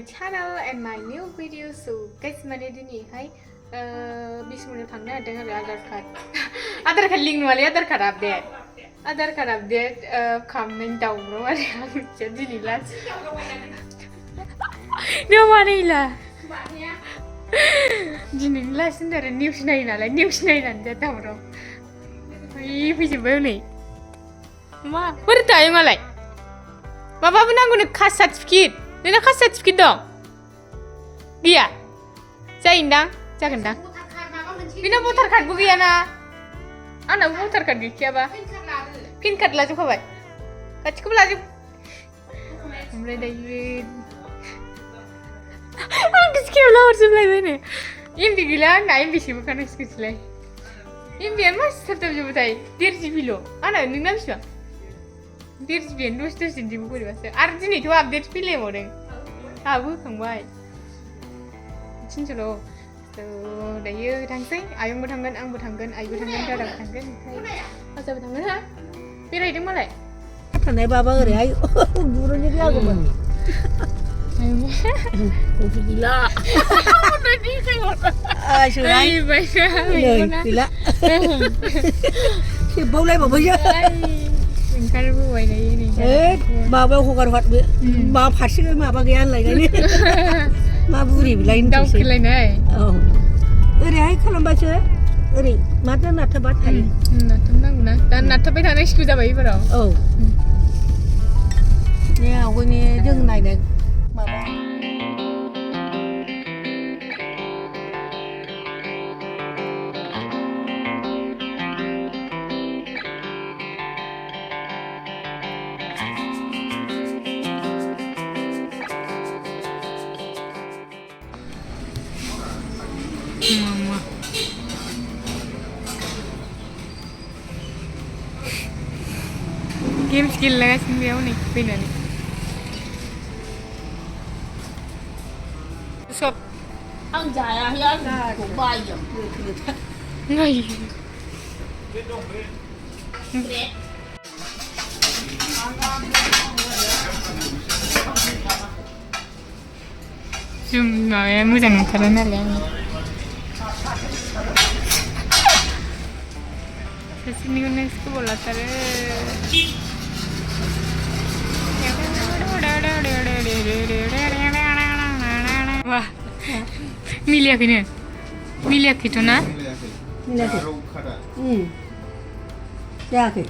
my channel and my new video. So guys, mana ini hai bismillah thangna dengan Aadhaar card. Aadhaar card link wali Aadhaar card update. Aadhaar card update kamning daorao ada yang jadi nilas. Dia mana ilah? Jadi nilas sendiri news naik nala news naik nanti daorao. Ih, bisa ni. Ma, bertanya malai. Bapak pun aku nak khas sertifikat. Dia nak khas sertifikat dong. Dia. Saya indang, saya gendang. Bina voter card bu gaya na. Anak voter card gaya apa? Pin card laju kau buat. Kacik kau laju. Mulai dari. Aku sekian lawar sebelah ini. Ini gila, na ini sih bukan sekian. Ini biar mas tetap jumpa tay. Dia cipilo. Anak ni nama siapa? Dia biar terus jadi buku dia. Arti ni tu update film orang. Aku kangbai. Cincin so dah ya tangsen. Ayung bertanggan, ang bertanggan, ayu bertanggan, dah bertanggan. Asal bertanggan ha? Pira itu malai. Tanai baba orang ayu. Burunya dia aku pun. Kopi gila. Mana ni kau? Surai. Baiklah. Gila. Si bau lai bau je. Kan bu wai ni. Baba aku kan hot. Baba pasti kan baba gyan lai kan ni. Ma buri lain tu. Tahu kira ni. Oh. Orang ayu kalau baca. Orang mata nak tabat hai. Nak tenang guna. Dan nak tapi tak nak excuse apa ibu rau. Oh. Ni aku ni jeng nai ni. Baba. Mama. Game skill lagi sini aku ni, pina ni. Shop. Ang jaya ya, aku bayar. Ngai. Cuma ya, mungkin kerana lagi. Sini next ko bola tare. Wah. Milia kini. Milia kita na. Milia ke. Ya ke.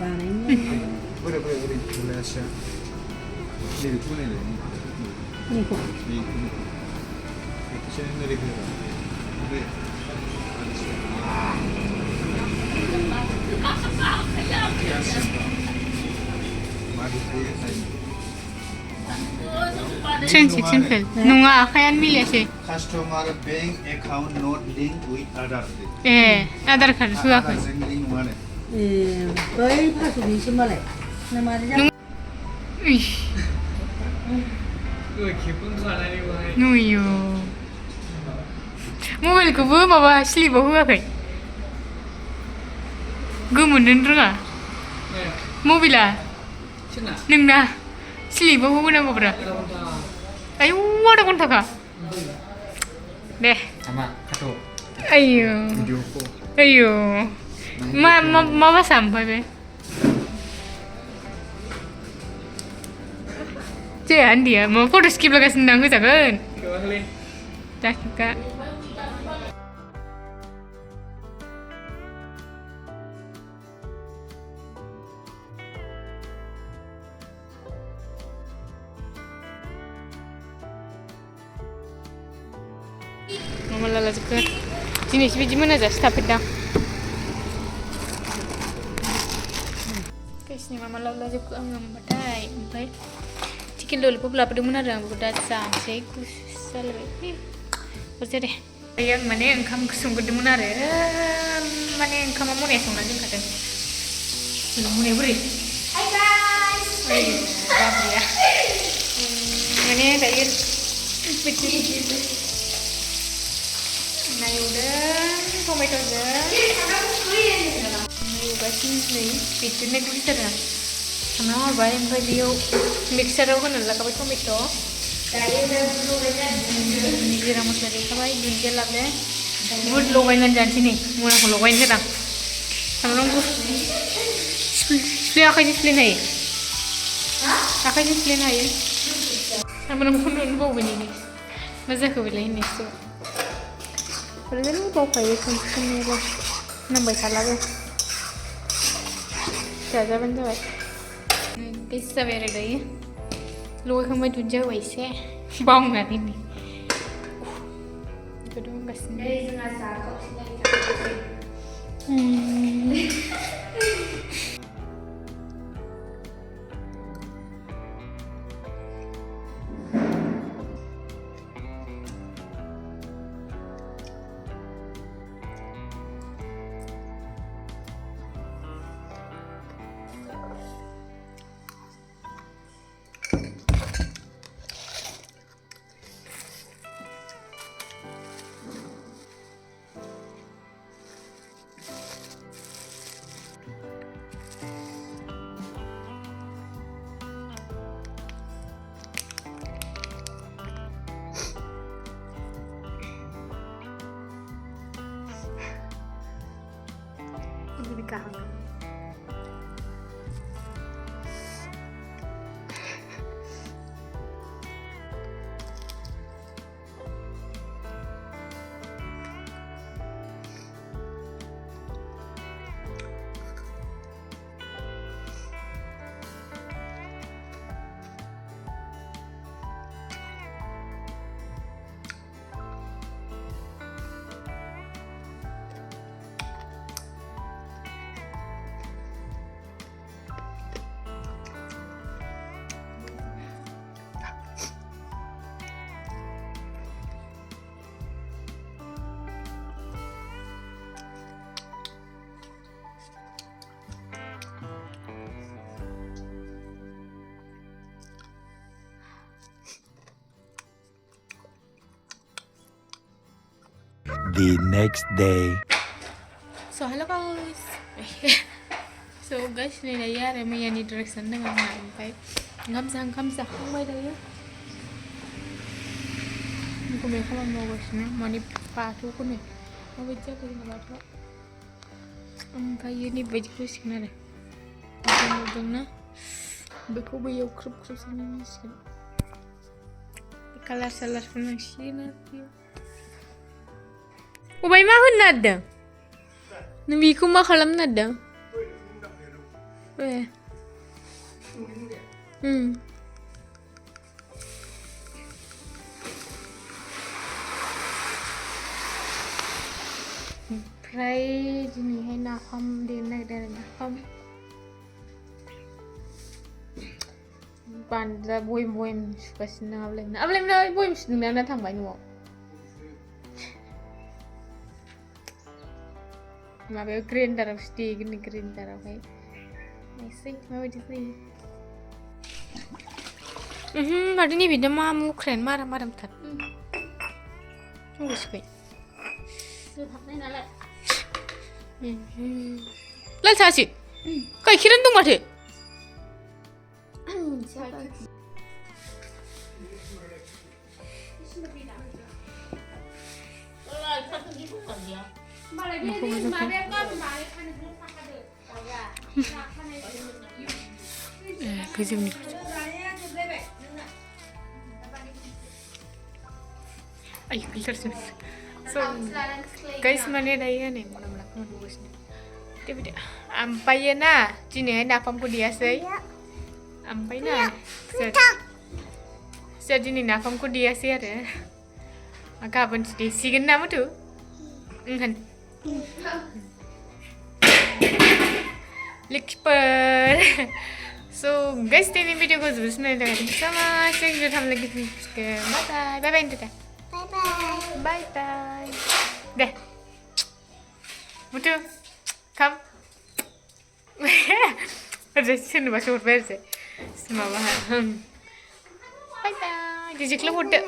Bana ini. Boleh Malaysia. Ni tu ni. Ni kok. Ni. Saya ni dari mana? Boleh. Simple. Nunga kayan milia sih. Customer bank account not linked with Aadhaar. Aadhaar card sudah. Aadhaar link mana? Bayi pas di sini malai. Nama dia. Ish. Nuyo. Mobile ko bu baba asli bahu apa? Gumun dendra. Mobile ah. Nengna. Asli bahu na ko bra. Ayo ada kontak ka? Deh. Sama kato. Ayo. Video ko. Ayo. Mama sampai be. Jangan dia, mau foto skip lagi senang ke jangan? Dah juga. Mama lala juga. Sini biji mana aja, stop it down. Guys, ni mama lala juga ang batai, baik. Chicken lollipop lapar mana orang buat sampai kusal lagi. Macam deh. Yang mana yang kamu sungguh mana re? Mana yang kamu mau nesong nanti kata. Belum mau neburi. Hai guys. Hai, bapak ya. Mana tadi pecik. Nah udah, tomato aja. Ini udah sini, peciknya dulu sana. सामब्राम हरबाय ओमफ्राय बेयाव मिक्साराव होनानै लाखाबाय tomato' जिरा मस्ला देखाबाय दुन्दिया लाबोदो बुद लगायनानै जानोसै नै मनाखौ लगायनो होदां सामब्राम गुफुर सिफ्ले आखाइजों सिफ्लेनो हायो आखाइजों सिफ्लेनो हायो सामब्रामखौ नुनो बावबाय नै मा जाखो बेलाय होननायसो ओरैनो बावखायो संनायालाय नांबाय थालाबो जाजाबानो जाबाय गेस जाबाय आरो दायो लगायखांबाय दुन्दिया होबाय एसे बावनानै नै गोदौ होगासिनो kahang. The next day. So hello guys. So guys ini dia Remy yang di direction dengan sampai ngam sampai dah ya. Aku mereka mau guys ni, mau ni patu aku ni. Mau baca aku ni patu. Sampai ini baca terus kena deh. Aku na, beku bayar krup sini ni sih. Kalau salah pun sih nanti. Ubay ma hunna da. Nabi ko ma khalam na da. Eh. Pray jini hai na ham din na da na ham. Banda boy kasina ablem na boy na thangbai nu. माबे ग्राइन्डाराव स्टिकनि ग्राइन्डारावहाय एसे माबायदि जायो माथो नैबे दा मा मुख्रायानो मारामथार गोसोखाय जोबहाबनाय नालाय लाल साहासो गाइखेरानो दं माथो गोजौनि ayo filternya so guys mana daya nih mana bagusnya tapi ampai na sini napamku dia sih ampai na jadi nih napamku dia sih ada maka apa sih sigen nama tuh enggak Likper. So guys, ini video ko sebenarnya dengan sama. Saya jugaทำ lagi ke bye bye Indah. Bye bye. Deh. Butuh. Come. Ada sini bahasa Urdu. Semua bahan. Bye bye. Jijik lo udah.